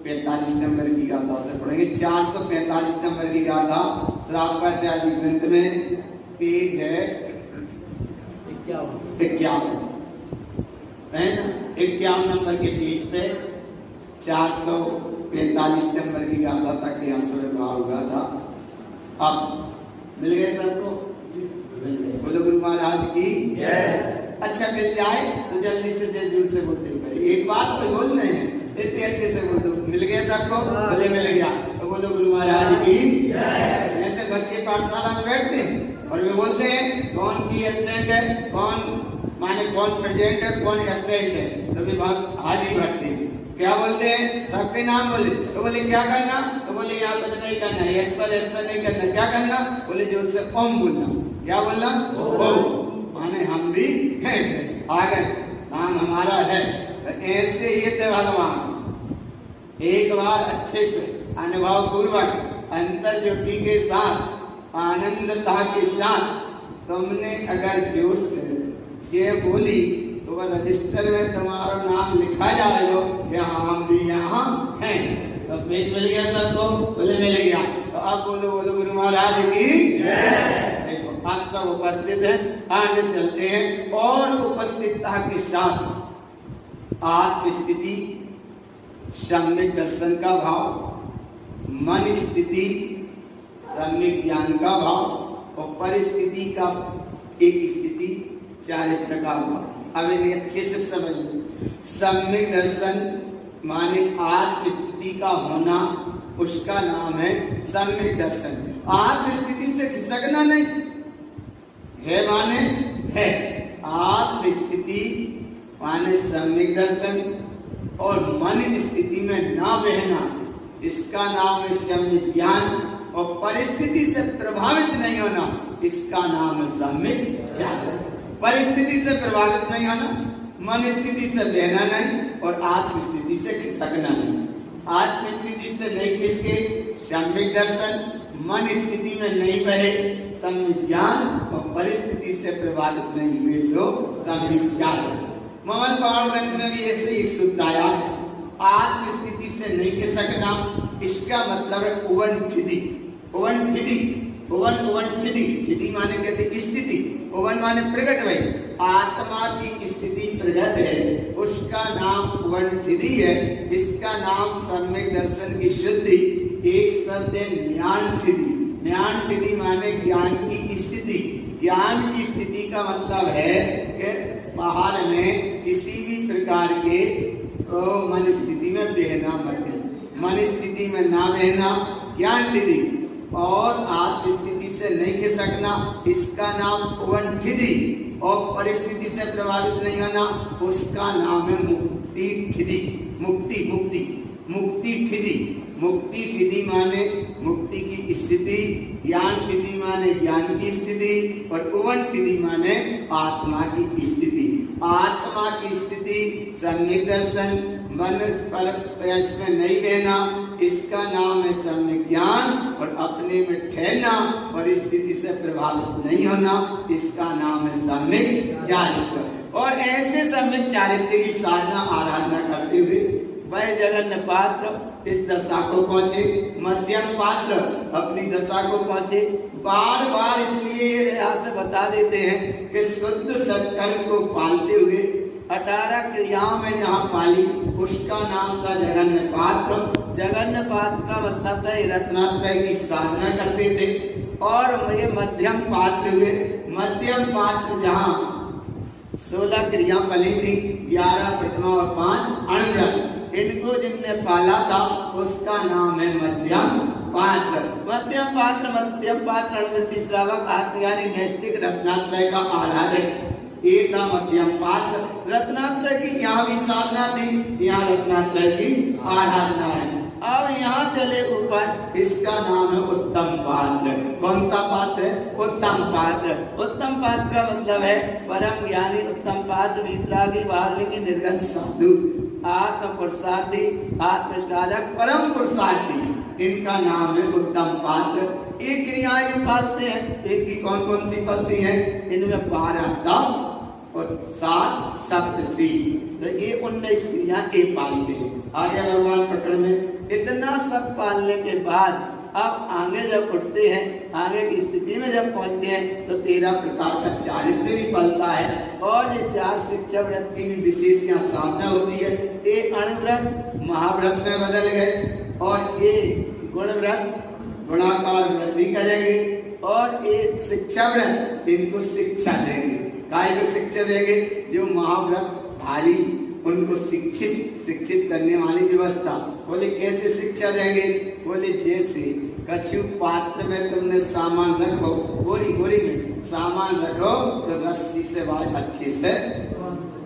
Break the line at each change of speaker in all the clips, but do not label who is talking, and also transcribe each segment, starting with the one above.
445 number की गाथा से पढ़ेंगे। 445 नंबर की गाथा श्रावकाचार्य ग्रंथ में पेज है 51 है ना। 51 नंबर के पेज पे 445 नंबर की गाथा तक यहाँ से कहा हुआ था। अब मिल गए सबको? बोलो गुरु महाराज की जय। अच्छा मिल जाए तो जल्दी से जोर से बोलते हुए एक बात तो बोल रहे हैं, इतने अच्छे से बोल दो। मिल गया सबको? बोले मिल गया तो बोलो गुरु महाराज की जय। ऐसे बच्चे पाठशाला में बैठते हैं और वे बोलते हैं कौन की एब्सेंट है, कौन माने कौन प्रेजेंट है, कौन एब्सेंट है। तो विभाग हाजिरी भरते हैं। क्या बोलते हैं? सबके नाम बोले। तो बोले क्या करना? तो बोले यहाँ पर नहीं करना, ऐसा नहीं करना। क्या करना? बोले जोर से ओम बोलना। क्या बोलना? ओम। माने हम भी हैं, आ गए, नाम हमारा है। ऐसे ये थे भगवान। एक बार अच्छे से अनुभव पूर्वक अंतर ज्योति के साथ आनंदता के साथ तुमने अगर जोर से ये बोली तो वह रजिस्टर में तुम्हारा नाम लिखा जाएगा कि हम भी यहाँ हैं। तो पेज मिल गया सबको? बोले मिल गया। तो अब बोलो बोलो गुरु महाराज की जय। देखो आप सब उपस्थित हैं, आगे चलते हैं। और उपस्थितता के साथ आत्म स्थिति, सम्यक दर्शन का भाव, मन स्थिति, सम्यक ज्ञान का भाव और परिस्थिति का एक स्थिति, चारित्र का भाव। अब इन्हें अच्छे से समझिए। सम्यक दर्शन माने आत्म स्थिति का होना, उसका नाम है सम्यक दर्शन। आत्म स्थिति से खिसकना नहीं है, माने है आत्म स्थिति माने सम्यक दर्शन। और मन स्थिति में ना बहना, इसका नाम है सम्यक ज्ञान। और परिस्थिति से प्रभावित नहीं होना, इसका नाम है सम्यक जागरण। परिस्थिति से प्रभावित नहीं होना, मन स्थिति से बहना नहीं और आत्म स्थिति से खिसकना नहीं। आत्म स्थिति से नहीं खिसके सम्यक दर्शन, मन स्थिति में नहीं बहे सम्यक ज्ञान और परिस्थिति से प्रभावित नहीं हुए सो सम्यक जागरण। ममल पहाड़ ग्रंथ में भी ऐसे एक सूत्र आया है, आत्म स्थिति से नहीं खिसकना। इसका मतलब है उवन ठिदी। उवन ठिदी, उवन ठिदी, ठिदी माने कहते स्थिति, उवन माने प्रकट भाई। आत्मा की स्थिति प्रगट है, उसका नाम उवन ठिदी है। इसका नाम सम्यक दर्शन की शुद्धि। एक शब्द है ज्ञान ठिदी। ज्ञान ठिदी माने ज्ञान की स्थिति। ज्ञान की स्थिति का मतलब है कि पहाड़ में किसी भी प्रकार के मन स्थिति में बहना मत, मन स्थिति में ना बहना ज्ञान ठिदी। और आत्म स्थिति से नहीं खिसकना, इसका नाम उवन ठिदी। और परिस्थिति से प्रभावित नहीं होना, उसका नाम है मुक्ति ठिदी। मुक्ति मुक्ति मुक्ति ठिदी। मुक्ति ठिदी माने मुक्ति की स्थिति, ज्ञान ठिदी माने ज्ञान की स्थिति और उवन ठिदी माने आत्मा की स्थिति। आत्मा की स्थिति सम्यक दर्शन, मन पर में नहीं रहना, इसका नाम है सम्यक ज्ञान। और अपने में ठहरना और स्थिति से प्रभावित नहीं होना, इसका नाम है सम्यक चारित्र। और ऐसे सम्यक चारित्र की साधना आराधना करते हुए वह जगन्य पात्र इस दशा को पहुंचे, मध्यम पात्र अपनी दशा को पहुंचे। बार बार इसलिए यहाँ से बता देते हैं कि शुद्ध सत्कर्म को पालते हुए 18 क्रियाओं में जहाँ पाली, उसका नाम था जगन्य पात्र। जगन्य पात्र का मतलब था रत्नात्रय की साधना करते थे। और ये मध्यम पात्र हुए। मध्यम पात्र जहाँ 16 क्रिया पली थी, 11 प्रतिमा और 5 अणुव्रत, इनको जिनने पाला था उसका नाम है मध्यम पात्र। मध्यम पात्र अणुवृत्ति श्रावक आत्मज्ञानी नैष्ठिक रत्नात्रय का आराधक, ये था मध्यम पात्र। रत्नात्रय की यहाँ भी साधना थी, यहाँ रत्नात्रय की आराधना है। अब यहाँ चले ऊपर, इसका नाम है उत्तम पात्र। कौन सा पात्र है? उत्तम पात्र। उत्तम पात्र का मतलब है परम ज्ञानी, उत्तम पात्र, वीतरागी, वार्लिंगी, निर्गत साधु, आत्म पुरुषार्थी, आत्म साधक, परम पुरुषार्थी, इनका नाम है उत्तम पात्र। एक क्रियाएं भी पालते हैं, एक की कौन कौन सी पलती हैं? इनमें 12 तप, और 7 सप्तसी। तो ये 19 क्रिया ये पालते हैं। आगे भगवान प्रकरण में इतना सब पालने के बाद अब आगे जब उठते हैं, आगे की स्थिति में जब पहुंचते हैं तो 13 प्रकार का चारित्र्य भी पलता है। और ये 4 शिक्षा व्रत की भी विशेष यहाँ साधना होती है। ये अणुव्रत महाव्रत में बदल गए और ये गुणव्रत गुणाकार वृद्धि करेंगे और ये शिक्षा व्रत इनको शिक्षा देंगे। काय को शिक्षा देंगे? जो महाव्रत भारी उनको शिक्षित करने वाली व्यवस्था। बोले कैसे शिक्षा देंगे? बोले जैसे कछु पात्र में तुमने सामान रखो, गोरी में सामान रखो तो रस्सी से बाहर अच्छे से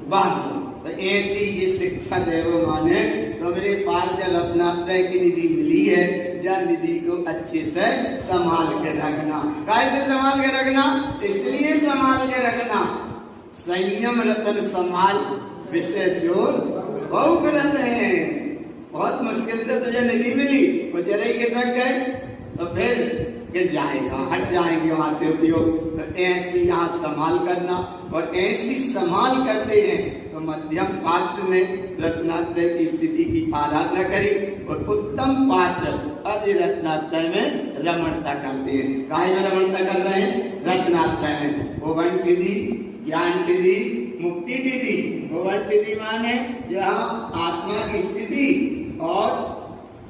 बांध दो। तो ऐसी ये शिक्षा देवो माने तुम्हारे पास जो रत्नात्रय की निधि मिली है, या निधि को अच्छे से संभाल के रखना। कैसे संभाल के रखना? इसलिए संभाल के रखना, संयम रतन संभाल विषय चोर बहु करत है। बहुत मुश्किल से तुझे निधि मिली, वो जरा ही खिसक गए तो फिर गिर जाएगा, हट जाएंगे वहां से उपयोग। तो ऐसी यहाँ संभाल करना, और ऐसी संभाल करते हैं तो मध्यम पात्र में रत्नात्रय की स्थिति की आराधना करी और उत्तम पात्र अब रत्नात्रय में रमणता करते हैं। काय में रमणता कर रहे हैं? रत्नात्रय में। भुवन तिथि, ज्ञान तिथि, मुक्ति तिथि। भुवन तिथि माने जहाँ आत्मा की स्थिति, और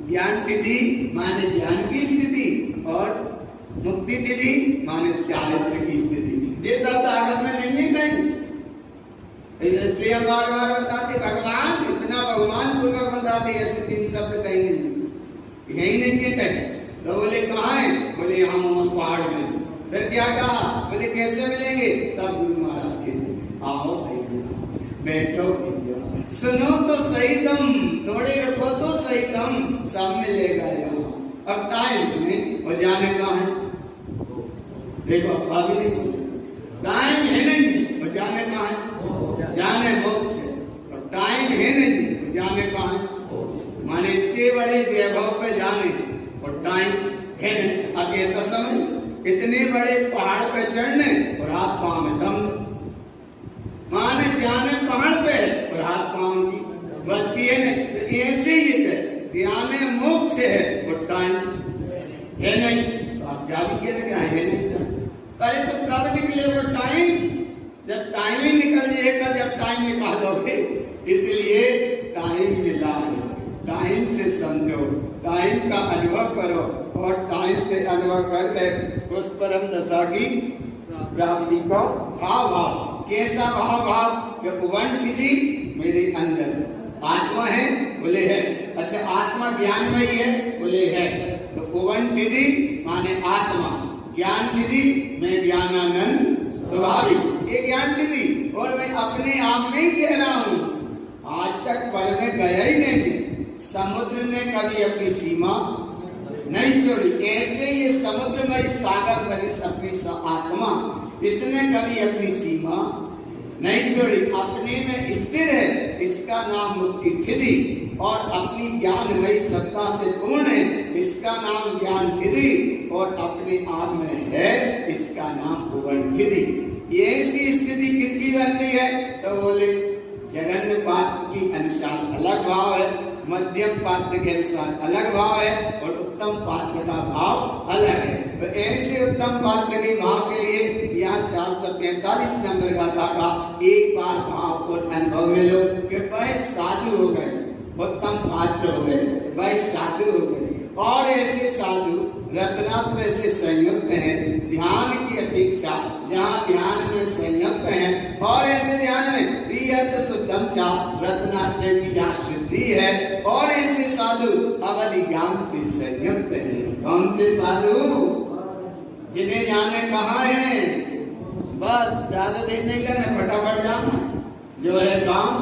ज्ञान तिथि माने ज्ञान की स्थिति, और मुक्ति तिथि माने चारित्र की स्थिति। ये सब आगम में नहीं है कहीं। इसलिए हम बार बार बताते भगवान, इतना भगवान पूर्वक बताते ऐसे 3 शब्द कहीं नहीं, यही नहीं है कहीं। तो बोले कहाँ है? बोले हम पहाड़ में। फिर क्या कहा? बोले कैसे मिलेंगे? तब गुरु महाराज के आओ भैया, बैठो भैया, सुनो तो सही तुम, थोड़े रखो तो सही तुम, सब मिलेगा यहाँ। अब टाइम में और जाने कहाँ है? देखो अभी नहीं बोले, टाइम है नहीं और जाने कहाँ है? जाने मोक्ष है। और टाइम है नहीं, जाने कहाँ है? माने इतने बड़े वैभव पे जाने और टाइम है नहीं। अब ऐसा समझ, इतने बड़े पहाड़ पे चढ़ने और हाथ पांव में दम, माने जाने पहाड़ पे और हाथ पांव की बस की है नहीं। तो ऐसे ही है, जाने मोक्ष है और टाइम है नहीं। तो आप जा भी क्या है नहीं? अरे तो कब निकले वो टाइम? जब टाइम ही निकल जाएगा, जब टाइम निकालोगे। इसलिए टाइम मिला है, टाइम से समझो, टाइम का अनुभव करो और टाइम से अनुभव करके उस परम दशा की प्राप्ति को भाव। कैसा भाव? वन थी मेरे अंदर आत्मा है, बोले है। अच्छा आत्मा ज्ञान में ही है, बोले है। तो वन विधि माने आत्मा, ज्ञान विधि में ज्ञानानंद स्वाभाविक, ये ज्ञान विधि। और मैं अपने आप में ही कह रहा हूँ, आज तक पर में गया ही नहीं। समुद्र ने कभी अपनी सीमा नहीं छोड़ी, ऐसे ये समुद्र में सागर भरी अपनी आत्मा, इसने कभी अपनी सीमा नहीं छोड़ी, अपने में स्थिर है। इसका नाम मुक्ति थिति, और अपनी ज्ञानमयी सत्ता से पूर्ण है, इसका नाम ज्ञान थिति, और अपने आप में है, इसका नाम भुवन थिति। ऐसी स्थिति कितनी बनती है? तो बोले जगन्य पात्र की अनुसार अलग भाव है, मध्यम पात्र के अनुसार अलग भाव है, और उत्तम पात्र का भाव अलग है। तो ऐसे उत्तम पात्र के भाव के लिए यहाँ 445 नंबर गाथा का एक बार भाव और अनुभव में लो कि वह साधु हो गए, उत्तम पात्र हो गए, वह साधु हो गए। और ऐसे साधु रत्नात्रय से संयुक्त हैं, ध्यान की अपेक्षा जहाँ ध्यान में संयुक्त हैं, और ऐसे ध्यान में शुद्धम चा रत्नात्रय की यहाँ सिद्धि है। और ऐसे साधु अवधि ज्ञान से संयुक्त हैं। कौन से साधु? जिन्हें जाने कहाँ है, बस ज्यादा देर नहीं करना, फटाफट जाना जो है काम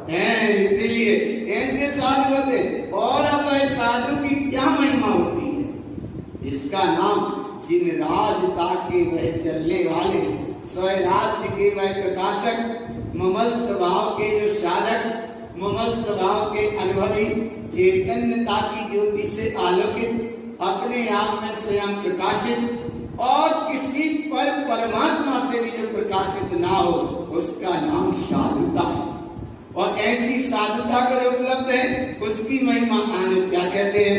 है। इसीलिए ऐसे साधु होते। और अब साधु की क्या महिमा होती है? इसका नाम जिन राजता के वह चलने वाले, स्वराज्य के वह प्रकाशक, ममल स्वभाव के जो साधक, ममल स्वभाव के अनुभवी, चैतन्यता की ज्योति से आलोकित, अपने आप में स्वयं प्रकाशित, और किसी पर पर परमात्मा से भी जो प्रकाशित ना हो उसका नाम साधुता है। और ऐसी साधुता का जो उपलब्ध है उसकी महिमा आने क्या कहते हैं,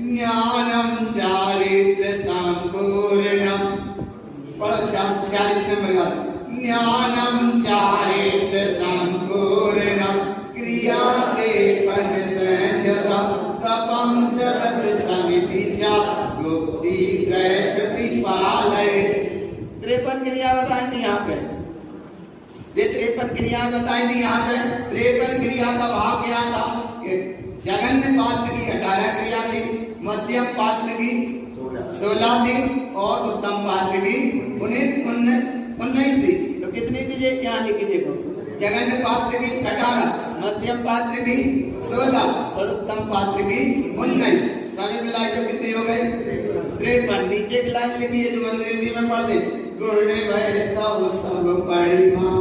ज्ञानम चारित्र संपूर्णम। पढ़ो 440 नंबर का, ज्ञानम चारित्र संपूर्णम क्रिया त्रेपन संयतम तपम जगत समिति च गुप्ति त्रय प्रतिपालय। 53 क्रिया बताई थी यहाँ पे, ये 53 क्रिया बताई थी यहाँ पे। 53 क्रिया का भाव क्या था, जघन्य पात्र की 18 क्रिया थी, मध्यम पात्र की 16 थी और उत्तम पात्र की 19 थी। तो कितनी थी ये यहाँ लिखी देखो, जघन्य पात्र की 18, मध्यम पात्र की 16 और उत्तम पात्र की 19, सभी मिलाई तो कितनी हो गई 53। नीचे की लाइन लिखी है जो मंदिर में पढ़ दे, गुण भय तब सब परिमा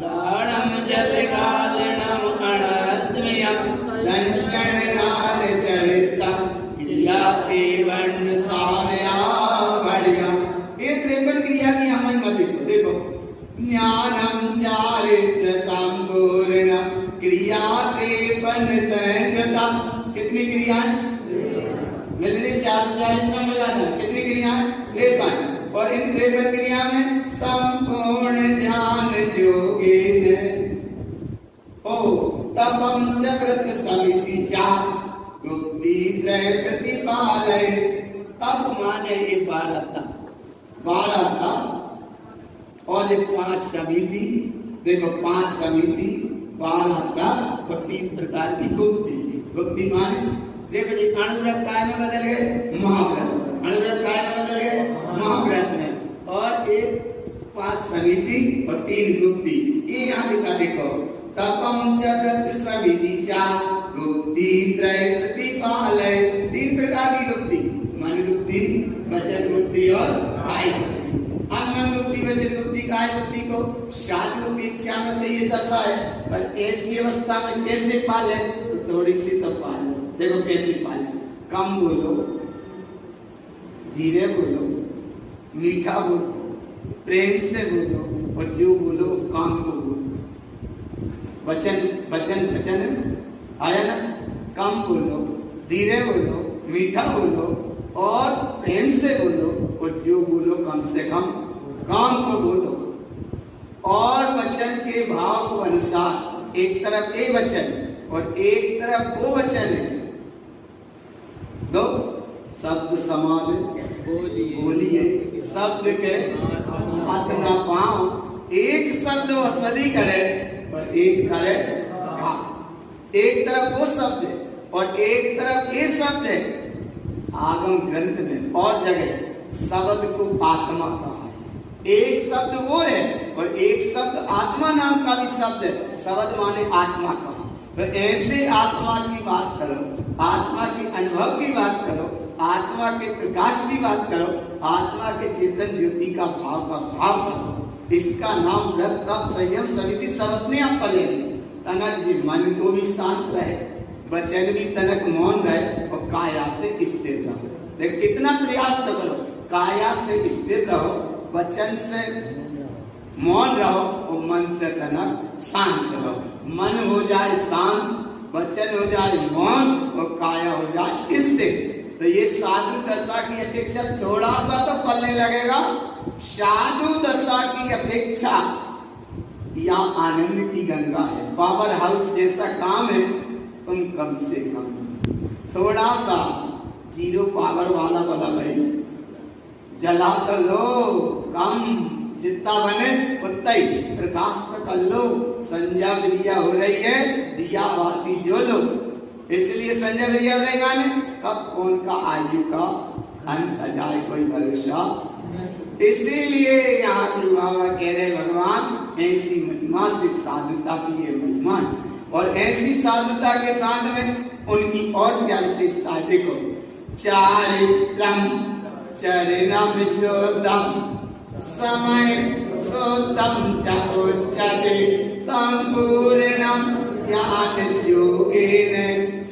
दानम जल गालनम अनद्वयम दंशन नार चरितम क्रिया वर्ण सामया बढ़िया। ये 53 क्रिया की हमें मत देखो, ज्ञानम चारित्र संपूर्ण क्रिया 53 संयता। कितनी क्रिया मिलने 440 में मिलाना, कितनी क्रिया 53। और इन 53 क्रिया में संपूर्ण ध्यान योगीन ओ तपम जगत समिति चा गुप्ति त्रय प्रतिपालय। तप माने ये 12 तप और ये 5 समिति। देखो 5 समिति, 12 तप और 3 प्रकार की गुप्ति। गुप्ति माने देखो जी, अणुव्रत काय में बदल गए महाव्रत, अणुव्रत काय में बदल गए महाव्रत में, और एक 5 समिति और 3 गुप्ति। ये यहाँ लिखा देखो, तपम जगत समिति चा गुप्ति त्रय प्रतिपालय। 3 प्रकार की गुप्ति, मन गुप्ति, वचन गुप्ति और काय गुप्ति। हम मन गुप्ति, वचन गुप्ति, काय गुप्ति को शादी उपेक्षा में तो ये दशा है, पर ऐसी अवस्था में कैसे पाले, तो थोड़ी सी तो पाले। देखो कैसे पाले, कम बोलो, धीरे बोलो, मीठा बोलो, प्रेम से बोलो, और जो बोलो काम को बोलो। वचन आया ना, कम बोलो, धीरे बोलो, मीठा बोलो और प्रेम से बोलो, और जो बोलो कम से कम काम को बोलो। और वचन के भाव को अनुसार एक तरफ ए वचन और एक तरफ वो वचन है, दो शब्द समाज बोलिए, शब्द के हाथ ना पाँव, एक शब्द वो सदी करे और एक करे काम। एक तरफ वो शब्द है और एक तरफ ये शब्द है। आगम ग्रंथ में और जगह शब्द को आत्मा कहा है। एक शब्द वो है और एक शब्द आत्मा नाम का भी शब्द है। शब्द माने आत्मा का। तो ऐसे आत्मा की बात करो, आत्मा के अनुभव की बात करो, आत्मा के प्रकाश की बात करो, आत्मा के चेतन ज्योति का भाव करो। इसका नाम व्रत, तप, संयम, समिति सब अपने आप पले। तनक भी मन को भी शांत रहे, वचन भी तनक मौन रहे और काया से स्थिर रहो। देख कितना प्रयास तो करो, काया से स्थिर रहो, वचन से मौन रहो और मन से तनक शांत रहो। मन हो जाए शांत, वचन हो जाए मौन और काया हो जाए स्थिर। तो ये साधु दशा की अपेक्षा थोड़ा सा तो पलने लगेगा। साधु दशा की अपेक्षा या आनंद की गंगा है, पावर हाउस जैसा काम है। तुम कम से कम थोड़ा सा 0 पावर वाला भाई जला तो लो, कम जितना बने उतना ही प्रकाश तो कर लो। संध्या विद्या हो रही है, दिया बाती जो लो। इसलिए संध्या विद्या हो रही माने कब कौन का आयु का अंत आ जाए कोई भरोसा। इसीलिए यहाँ के बाबा कह रहे भगवान ऐसी महिमा से साधुता की ये महिमा है। और ऐसी साधुता के साथ में उनकी और क्या विशेषता है देखो। चारित्रम चरणम शोधम समय शोधम च उच्यते संपूर्णम ज्ञान योगेन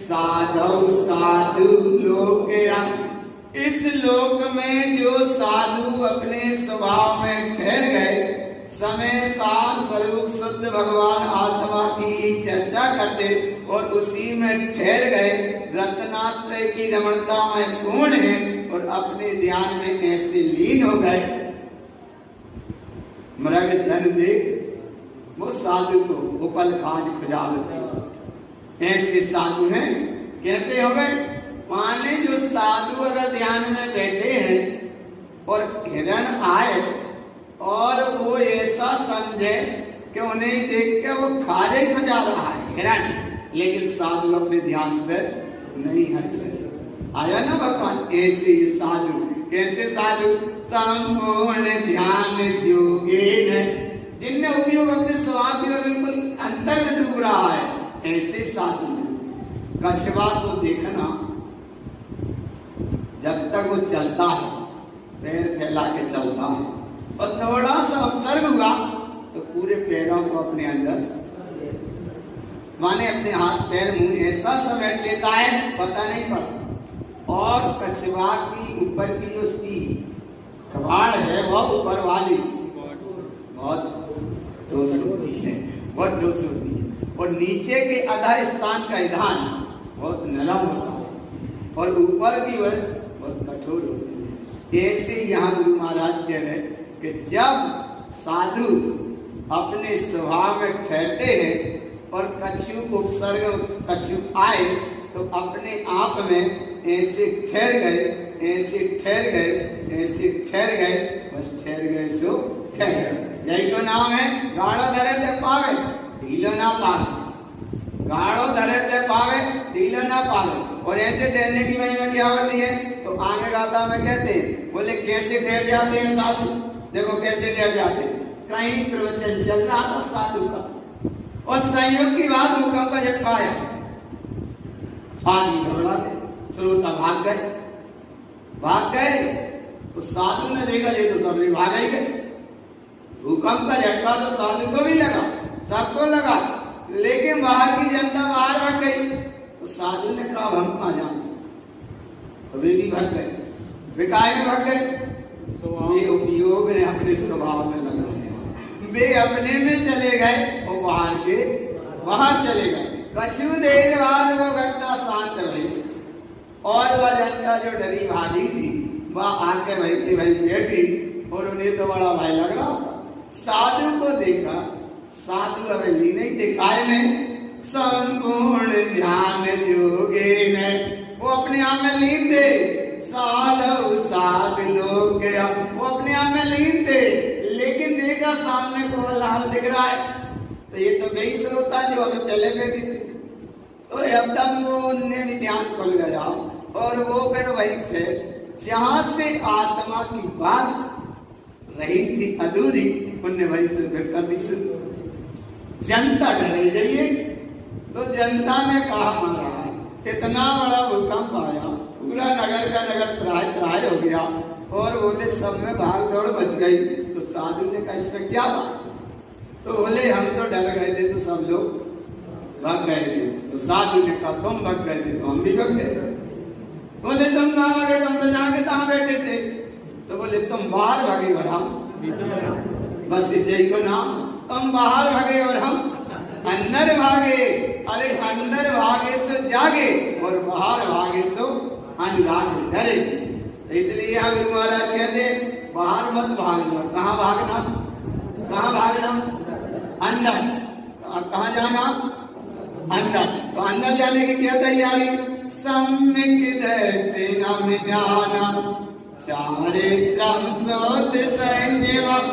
साधु साधु लोकया। इस लोक में जो साधु अपने स्वभाव में शुद्ध भगवान आत्मा की चर्चा करते और उसी में ठहर गए। रत्नात्रय की रमणता में पूर्ण है और अपने ध्यान में ऐसे लीन हो गए। मृग जन देख वो साधु को उपल खाज खुजावते, ऐसे साधु हैं। कैसे हो गए? माने जो साधु अगर ध्यान में बैठे हैं और हिरण आए और वो ऐसा समझे कि उन्हें देख के वो खाजे खुजा रहा है हिरण, लेकिन साधु अपने ध्यान से नहीं हट रहे। आया ना भगवान? ऐसे साधु, कैसे साधु? संपूर्ण ध्यान जोगेन, जिनने उपयोग अपने स्वभाव की ओर बिल्कुल अंतर में डूब रहा है, ऐसे साधु। कछुआ को देखना, जब तक वो चलता है पैर फैला के चलता है और थोड़ा सा अवसर हुआ तो पूरे पैरों को अपने अंदर, माने अपने हाथ पैर मुंह ऐसा समेट लेता है पता नहीं पड़ता। और कछुआ की ऊपर की जो उसकी कबाड़ है वह ऊपर वाली बहुत ठोस होती है, बहुत ठोस होती है, और नीचे के आधा स्थान का ईंधन बहुत नरम होता है और ऊपर की वह बहुत कठोर होती है। ऐसे यहाँ गुरु महाराज कह रहे कि जब साधु अपने स्वभाव में ठहरते हैं और कछु उपसर्ग कछु आए तो अपने आप में ऐसे ठहर गए, ऐसे ठहर गए, ऐसे ठहर गए, बस ठहर गए सो ठहर गए। यही तो नाम है गाढ़ो धरे ते पावे ढीलो ना पावे। गाढ़ो धरे ते पावे ढीलो ना पावे। और ऐसे ठहरने की महिमा क्या होती है? तो आगे गाथा में कहते हैं, बोले कैसे ठहर जाते हैं साधु? देखो कैसे ठहर जाते हैं। कहीं प्रवचन चल रहा था साधु का और संयोग की बात भूकंप का झटका आया, आदमी घबरा गए, श्रोता भाग गए तो साधु ने देखा ये तो सब भाग ही गए। भूकंप का झटका तो साधु को भी लगा, सबको लगा, लेकिन बाहर की जनता बाहर भाग गई। तो साधु ने कहा हम कहाँ जाएं? तो वे भी भाग गए। वे काहे में भाग गए? वे उपयोग ने अपने स्वभाव में लगाया, वे अपने में चले गए और बाहर चले गए। कछु देर बाद वो घटना शांत हुई और वह जनता जो डरी भागी थी वह आके बैठी बैठी और उन्हें तो बड़ा भय लग रहा था। साधु को देखा, साधु अब ली नहीं थे, काय में संपूर्ण ध्यान जोगे ने वो अपने आप में लीन थे। साधु साधु लोग वो अपने आप में लीन थे, लेकिन देखा सामने को लाल दिख रहा है तो ये तो वही श्रोता जो हमें पहले बैठी थी। तो एकदम वो उनने भी ध्यान खुल गया और वो फिर वहीं से जहां से आत्मा की बात रही थी अधूरी, उनने वहीं से फिर कर दी शुरू। जनता डर गई है तो जनता ने कहा महाराज इतना बड़ा भूकंप आया, पूरा नगर का नगर त्राही हो गया और बोले सब में भाग दौड़ बच गई। तो साधु ने कहा इसमें क्या बात? तो बोले हम तो डर गए थे तो सब लोग भाग गए थे। तो साधु ने कहा तुम भाग गए थे तो हम भी भाग गए। बोले तुम कहाँ भागे? तुम तो जाके कहाँ बैठे थे? तो बोले तुम बाहर भागे और हम बस इसे को नाम, तुम बाहर भागे और हम अंदर भागे। अरे अंदर भागे सो जागे और बाहर भागे सो अनुराग डरे। इसलिए यहाँ गुरु महाराज कहते बाहर मत भागना। कहाँ भागना? कहाँ भागना? अंदर। कहाँ जाना? अंदर। तो अंदर जाने की क्या तैयारी? सम्यक दर्शनम ज्ञानम चारित्रम शुद्ध संयमम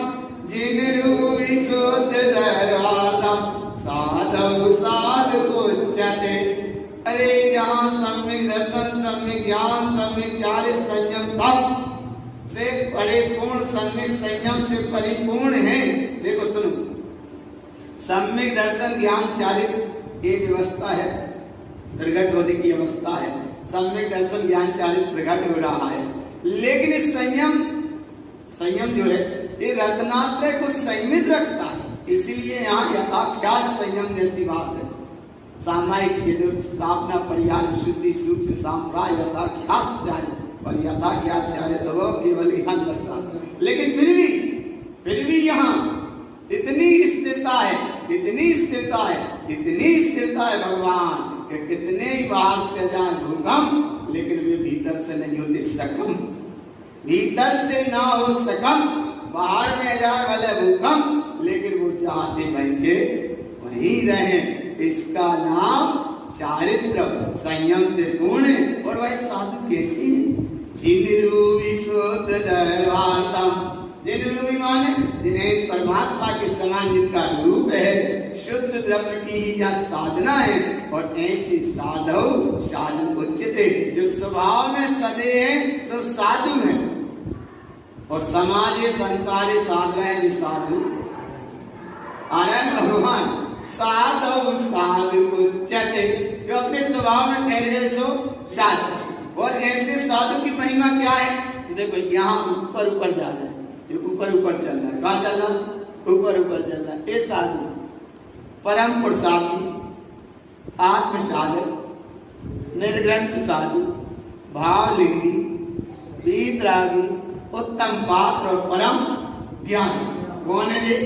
जिन रूपी शुद्ध दर्शनम साधु साधु उच्यते। अरे जहाँ सम्यक दर्शन, सम्यक ज्ञान, सम्यक चारित्र संयम तप से परिपूर्ण, सम्यक संयम से परिपूर्ण है। देखो सुनो, सम्यक दर्शन ज्ञान चारित्र ये व्यवस्था है, प्रकट होने की अवस्था है। सम्यक दर्शन ज्ञान चारित्र प्रकट हो रहा है, लेकिन इस संयम जो है ये रत्नात्रय को संयमित रखता है। इसीलिए यहाँ यथाख्यात संयम जैसी बात है। सामायिक छेद स्थापना परिहार विशुद्धि सूत्र सांप्राय यथाख्यात जारी पर यथाख्यात चारे तो वो केवल ज्ञान दर्शन। लेकिन फिर भी यहाँ इतनी स्थिरता है, देता है भगवान कि कितने ही बाहर से जाए भूकंप, लेकिन वे भीतर से नहीं होते सकम। भीतर से ना हो सकम, बाहर में जाए भले भूकंप, लेकिन वो चाहते वहीं के वहीं रहे। इसका नाम चारित्र संयम से पूर्ण है। और वह साधु कैसी है? जिनरूपी शुद्ध दर्वातम, जिनरूपी माने जिन्हें परमात्मा के समान जिनका रूप है, शुद्ध द्रव्य की ही यह साधना है। और ऐसी साधु साधु उच्चते, जो स्वभाव में सदे है सो साधु है। और समाज संसारे साधु है भी साधु। आनंद भगवान साधु साधु उच्चते, जो अपने स्वभाव में ठहरे सो साधु। और ऐसे साधु की महिमा क्या है? देखो यहाँ ऊपर ऊपर जा रहा है, ये ऊपर ऊपर चल रहा है। कहाँ चल रहा? ऊपर ऊपर चल रहा है। ये साधु परम पुरुषार्थी, आत्म साधक, निर्ग्रंथ साधु, भावलिंगी, वीतरागी, उत्तम पात्र और परम ज्ञानी। कौन है ये?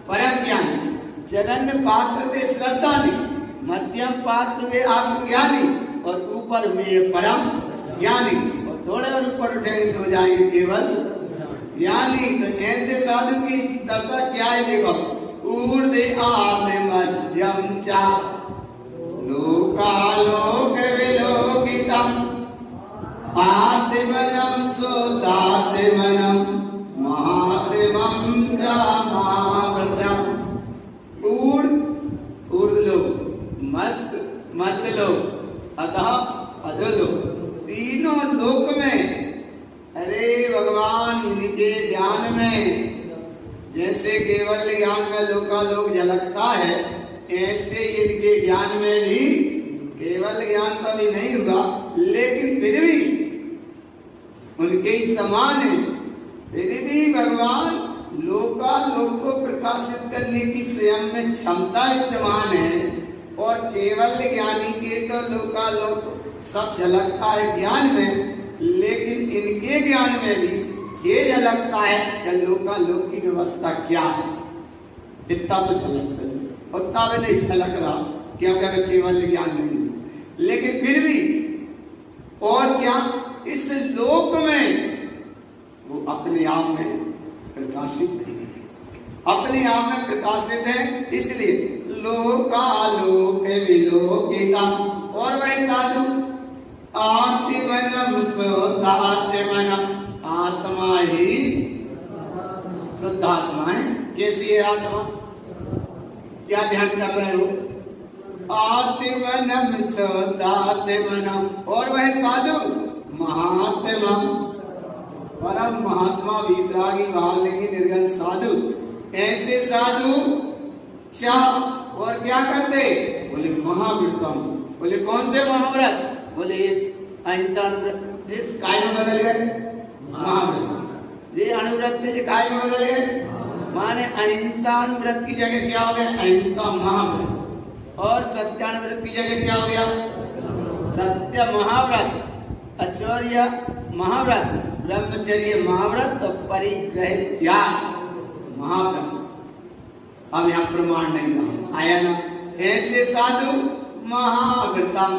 परम ज्ञानी। जगन्य पात्र थे श्रद्धानी, मध्यम पात्र हुए आत्मज्ञानी, और ऊपर हुए परम ज्ञानी। और थोड़े और ऊपर उठेंगे हो जाएंगे केवल ज्ञानी। तो ऐसे साधु की दशा क्या है? देखो, ऊर्ध्वे आर्ध्वे मध्यम चा लोकालोक विलोकितम आत्मनम सोदात्मनम महात्मम जामावृतम। ऊर्ध्व लोक, मध्य लोक, अधः अधोलोक, तीनों लोक में अरे भगवान इनके ज्ञान में जैसे केवल ज्ञान में लोकालोक झलकता है, ऐसे इनके ज्ञान में भी केवल ज्ञान का भी नहीं होगा, लेकिन फिर भी उनके ही समान है। फिर भी भगवान लोकालोक को प्रकाशित करने की स्वयं में क्षमता विद्यमान है। और केवल ज्ञानी के तो लोकालोक सब झलकता है ज्ञान में, लेकिन इनके ज्ञान में भी ये झलकता है कि लोकालोक की व्यवस्था क्या है। इतना तो झलकता है, उतना भी नहीं झलक रहा क्योंकि हमें केवल ज्ञान नहीं। लेकिन फिर भी और क्या, इस लोक में वो अपने आप में प्रकाशित है, अपने आप में प्रकाशित है। इसलिए लोकालोक विलोकिता। और वह साधु आत्मनम शुद्धात्मनम, आत्मा ही शुद्धात्मा है। कैसी है आत्मा? क्या ध्यान कर रहे हो? आत्मनम शुद्धात्मनम। और वह साधु महात्मा, परम महात्मा, वीतरागी, भावलिंगी, निर्गुण साधु। ऐसे साधु क्या और क्या करते? बोले महाव्रतम। बोले कौन से महाव्रत? बोले अहिंसा व्रत। जिस काय में बदल गए महाव्रत, ये अणुव्रत थे काय में बदल गए, माने अहिंसा व्रत की जगह क्या हो गया? अहिंसा महाव्रत। और सत्यानुव्रत की जगह क्या हो गया? सत्य महाव्रत। अचौर्य महाव्रत, ब्रह्मचर्य महाव्रत और परिग्रह त्याग महाव्रत। अब यहाँ प्रमाण नहीं रहा, आया ना? ऐसे साधु महाव्रतम,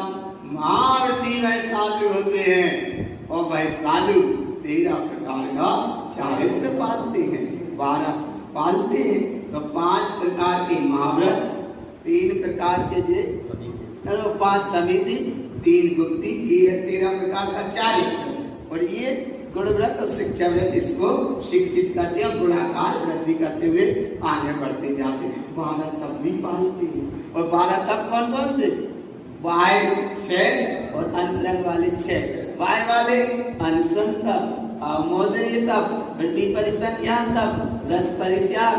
महाव्रती वह साधु होते हैं। और वह साधु 13 प्रकार का चारित्र पालते हैं, 12 पालते हैं। तो 5 प्रकार के महाव्रत, 3 प्रकार के जे 5 समिति, 3 गुप्ती, ये है 13 प्रकार का चारित्र। और ये गुणव्रत और शिक्षा व्रत इसको शिक्षित करते हैं, गुणाकार वृद्धि करते हुए आगे बढ़ते जाते हैं। 12 तप भी पालते हैं। और 12 तप कौन कौन से? बाह्य 6 और अंतरंग वाले 6। बाह्य वाले अनशन तप, अमोदनीय तप, वृत्ति परिसंज्ञान तप, रस परित्याग,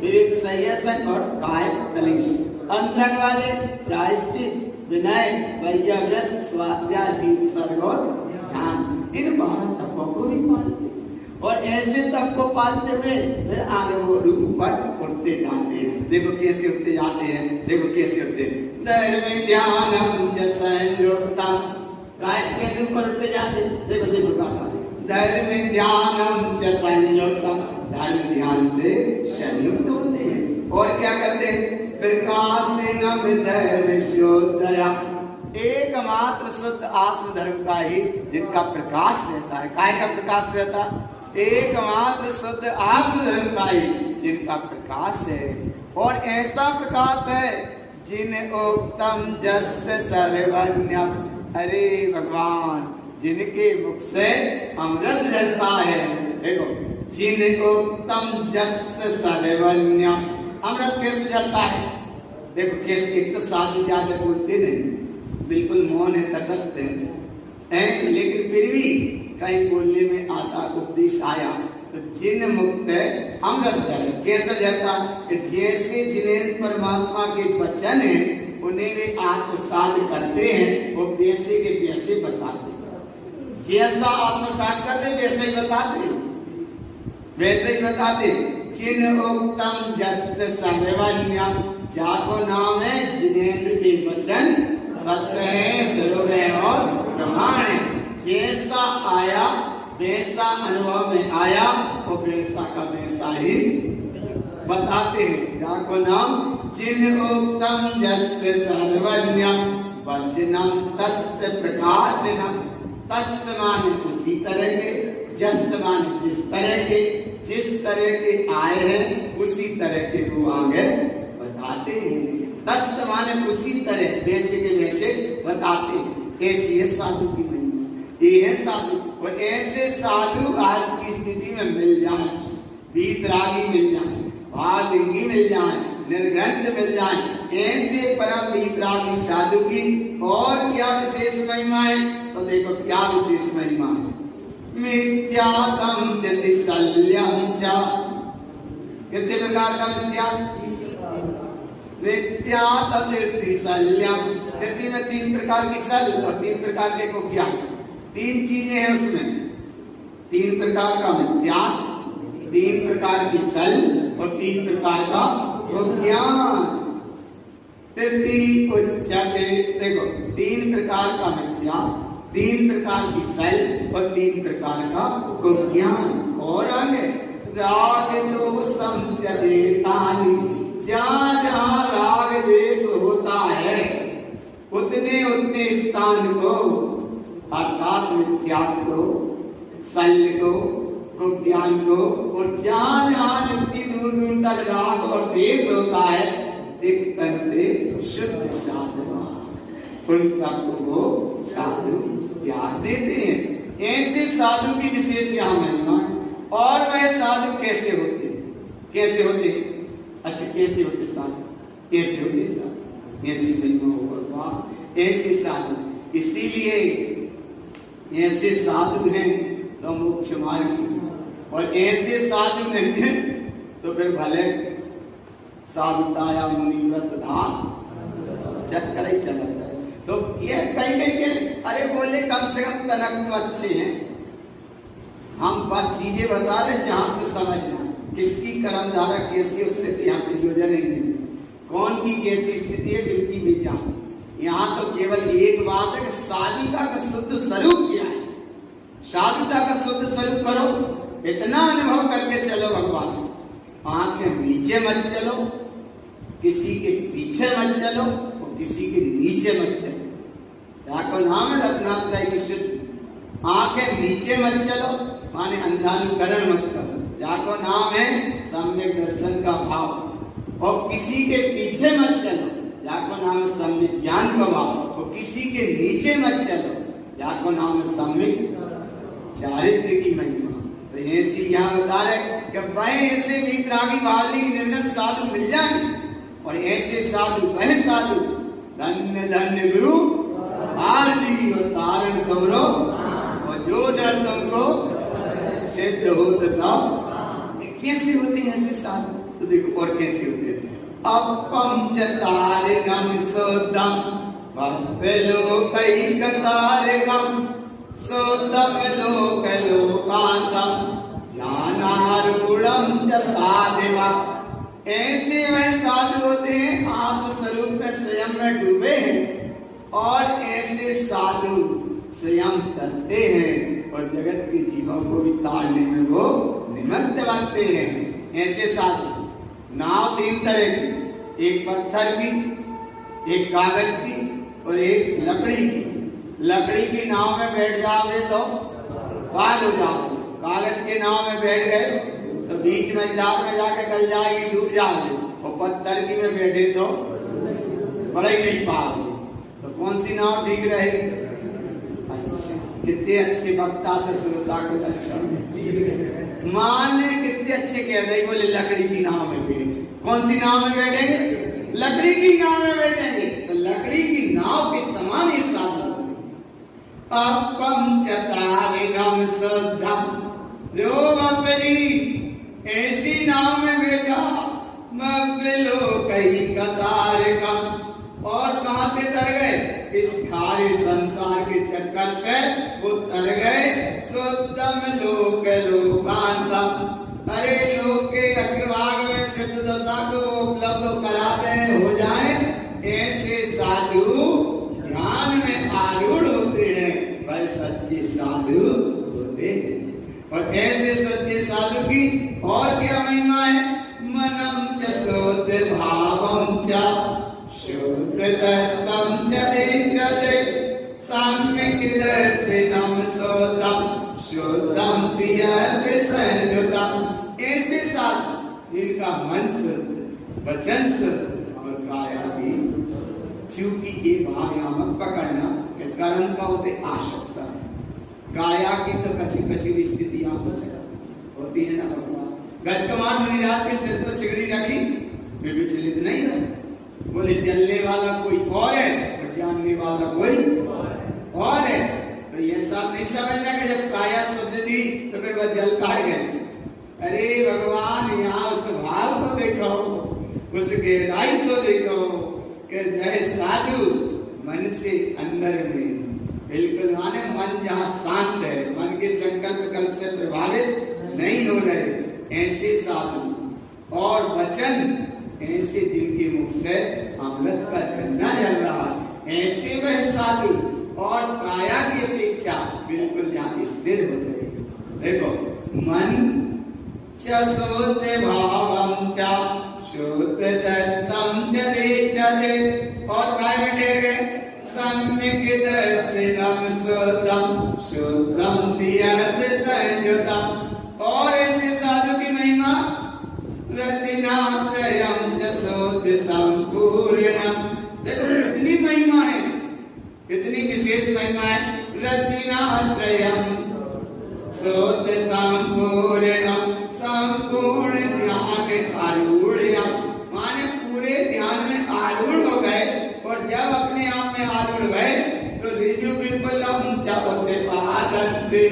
विवेक संयसन और काय कलेश। अंतरंग वाले प्रायश्चित, विनय, वैयाव्रत, स्वाध्याय, विसर्ग और ध्यान। इन 12 तपों को भी पालते हैं। और ऐसे तप को पालते हुए फिर आगे वो ऊपर उठते जाते हैं। देखो कैसे उठते जाते हैं, देखो कैसे उठते हैं। धर्म ध्यानम च संयुक्तम, कैसे ऊपर उठते जाते हैं? देखो देखो कहा, धर्म ध्यानम च संयुक्तम, धर्म ध्यान से संयुक्त होते हैं। और क्या करते हैं? प्रकाशेन विधर्मस्योदया, एकमात्र शुद्ध आत्मधर्म का ही जिनका प्रकाश रहता है। काय का प्रकाश रहता है? एकमात्र शुद्ध आत्मधर्म का ही जिनका प्रकाश है। और ऐसा प्रकाश है जिन उत्तम जस सर्वण्य, अरे भगवान जिनके मुख से अमृत झरता है। देखो, जिन उत्तम जस सर्वण्य, अमृत कैसे झरता है? देखो कैसे, एक तो साधु ज्यादा बोलते नहीं, बिल्कुल मौन है, तटस्थ है, लेकिन फिर भी कहीं बोलने में आता उपदेश आया तो जिन मुक्त अमृत जल कैसे झरता? जैसे जिन्हें परमात्मा के वचन है उन्हें वे आत्मसात करते हैं, वो वैसे के वैसे बताते, जैसा आत्मसात करते वैसे ही बताते, वैसे ही बताते। जिन उत्तम जस सर्वण्य, जाको नाम है जिनेन्द्र के वचन सत्य है, ध्रुव है और प्रमाण है। जैसा आया वैसा अनुभव में आया, वो वैसा का वैसा ही बताते हैं। जाको नाम जिन उत्तम जस सर्वज्ञ, वचनम तस्य प्रकाशनम, तस्य माने उसी तरह के, जस माने जिस तरह के आए हैं उसी तरह के वो आगे बताते हैं। तस्य माने उसी तरह, वैसे के वैसे बताते हैं। ऐसी है साधु की महिमा, ये है साधु। और ऐसे साधु आज की स्थिति में मिल जाए, वीतरागी मिल जाए, भावलिंगी मिल जाए, निर्ग्रंथ मिल जाए, ऐसे परम वीतरागी साधु की और क्या विशेष महिमा है? तो देखो क्या विशेष महिमा है। मिथ्यात्म त्रिशल्यम च, कितने प्रकार का मिथ्या? मिथ्यात्म त्रिशल्यम, तृतीय में 3 प्रकार की सल और 3 प्रकार के को क्या? 3 चीजें हैं उसमें, 3 प्रकार का मिथ्या, 3 प्रकार की सल और 3 प्रकार का ज्ञान। तृतीय उच्चते, देखो 3 प्रकार का मिथ्या, 3 प्रकार की सल और 3 प्रकार का ज्ञान। और आगे राग दोषम चेतानि, जहाँ जहाँ राग द्वेष होता है उतने उतने स्थान को, अर्थात मिथ्यात्व को, सल को, ज्ञान को, और जहाँ जहाँ जितनी दूर दूर तक राग और द्वेष होता है दिखते शुद्ध साधु, उन सबको वो साधु त्याग देते हैं। ऐसे साधु की विशेष यहाँ महिमा है। और वह साधु कैसे होते? कैसे होते? अच्छा कैसे होते साधु? कैसे होते साधु? ऐसी महिमा होगा, ऐसे साधु। इसीलिए ऐसे साधु हैं तो मोक्ष मार्ग, और ऐसे साधु नहीं है तो फिर भले साधुताया मुनि व्रत धाम चक्कर ही चलता है। तो ये कहीं के अरे बोले कम से कम तनक तो अच्छे हैं, हम बात चीजें बता रहे जहां से समझना किसकी कर्म धारा कैसी, उससे यहाँ प्रयोजन नहीं, कौन की कैसी स्थिति है बिल्कुल भी जान। यहाँ तो केवल एक बात है कि साधुता का शुद्ध स्वरूप क्या है। साधुता का शुद्ध स्वरूप करो, इतना अनुभव करके चलो भगवान। आंखें नीचे मत चलो, किसी के पीछे मत चलो और किसी के नीचे मत चलो। को नाम है रत्नात्रय की शुद्ध। आंखें नीचे मत चलो माने अंधानुकरण मत करो, जाको नाम है सम्यक दर्शन का भाव। और किसी के पीछे मत चलो, जाको नाम है सम्यक ज्ञान का भाव। और किसी के नीचे मत चलो, जाको नाम है सम्यक चारित्र की महिमा। तो ऐसी यहाँ बता रहे कि वह ऐसे वीतरागी बावली निर्गत साधु मिल जाए, और ऐसे साधु वह साधु धन्य धन्य गुरु आरती और तारण कमरो, और जो डर तुमको सिद्ध हो तो सब। कैसे होते हैं ऐसे साधु? तो देखो और कैसे होते हैं। अपम चतारे नम सोदम भव्य लोकैकतारे गम, सोदम लोक लोकांतम ध्यानारूढ़म च साधवा। ऐसे वह साधु होते हैं आत्मस्वरूप में स्वयं में डूबे हैं, और ऐसे साधु स्वयं तरते हैं और जगत के जीवों को भी तारने में वो निमित्त बनते हैं। ऐसे साधु नाव तीन तरह की, एक पत्थर की, एक कागज की और एक लकड़ी की। लकड़ी की नाव में बैठ जाओगे तो पार हो जाओगे, कागज के नाव में बैठ गए तो बीच में जाल में जाके गल जाएगी, डूब जाओगे, और पत्थर की में बैठे तो बड़ा ही नहीं पाओगे। तो कौन सी नाव ठीक रहेगी? अच्छा, कितने अच्छे वक्ता से श्रोता को लक्षण मां ने कितने अच्छे कह रही, बोले लकड़ी की नाव में बैठे। कौन सी नाव में बैठेंगे? लकड़ी की नाव में बैठेंगे। तो लकड़ी की नाव के समान ही साधन अपम चतारिणम शुद्धम, जो मब्बली ऐसी नाव में बैठा, मब्बलो कई कतार कम, और कहां से तर गए? इस खारे संसार के चक्कर से वो तर गए शुद्धम लोक लोकांतम। अरे लोक के अग्रभाग में सिद्ध दशा को उपलब्ध कराते हैं, हो जाए ऐसे साधु ध्यान में आरूढ़ होते हैं, वह सच्चे साधु होते हैं। और ऐसे सच्चे साधु की और क्या महिमा है? मनम च शुद्ध भावम च शुद्ध तत्वम च देशते सम्यक दर्शनम सोतम शुद्धम तियत संयुतम। ऐसे साधु जिनका मन शुद्ध, वचन शुद्ध और काया भी, चूंकि ये भाव यहाँ मत पकड़ना कि कर्म का उदय आशक्ता है, काया की तो कच्ची कच्ची स्थितियां होती है ना भगवान। गजकमान मुनिराज के सिर पर सिगड़ी रखी, वे विचलित नहीं रहे, बोले जलने वाला कोई और है और जानने वाला कोई और है। तो ये सब नहीं समझना कि जब काया शुद्ध थी तो फिर वह जल काहे गए। अरे भगवान, यहाँ उस भाव को देखो, उस गहराई को देखो कि जय साधु मन से अंदर में बिल्कुल, माने मन जहाँ शांत है, मन के संकल्प कल्प से प्रभावित नहीं हो रहे, ऐसे साधु और वचन ऐसे जिनके मुख से अमृत का झरना जल रहा, ऐसे वह साधु और काया की अपेक्षा बिल्कुल जहाँ स्थिर हो गए। देखो, मन च शुद्ध भावम च शुद्ध तत्वम च देशते, और काय में ठहर गए? सम्यक दर्शनम शुद्धम शुद्धम तियत संयुतम। और ऐसे साधु की महिमा रत्नात्रयम च शुद्ध संपूर्णम। देखो कितनी महिमा है, कितनी विशेष महिमा है। रत्नात्रयम शुद्ध संपूर्णम, संपूर्ण ध्यान आरूढ़, माने पूरे ध्यान में आरूढ़ हो गए। और जब अपने आप में आरूढ़ गए तो ऋजु बिल्कुल ऊंचा होते पादंते,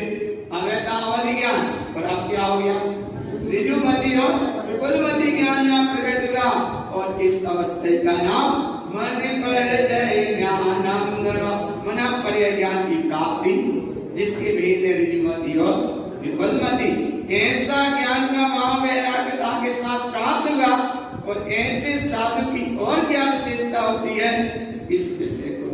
हमें तावली ज्ञान। और अब क्या हो गया? ऋजु मति हो, बिल्कुल मति ज्ञान यहाँ प्रकट हुआ। और इस अवस्था का नाम मन पर ज्ञानम, मना पर ज्ञान की प्राप्ति, जिसके भेद ऋजु मति और विपुल मति। ऐसा ज्ञान का भाव वैराग्यता के साथ प्राप्त हुआ। और ऐसे साधु की और क्या विशेषता होती है, इस विषय को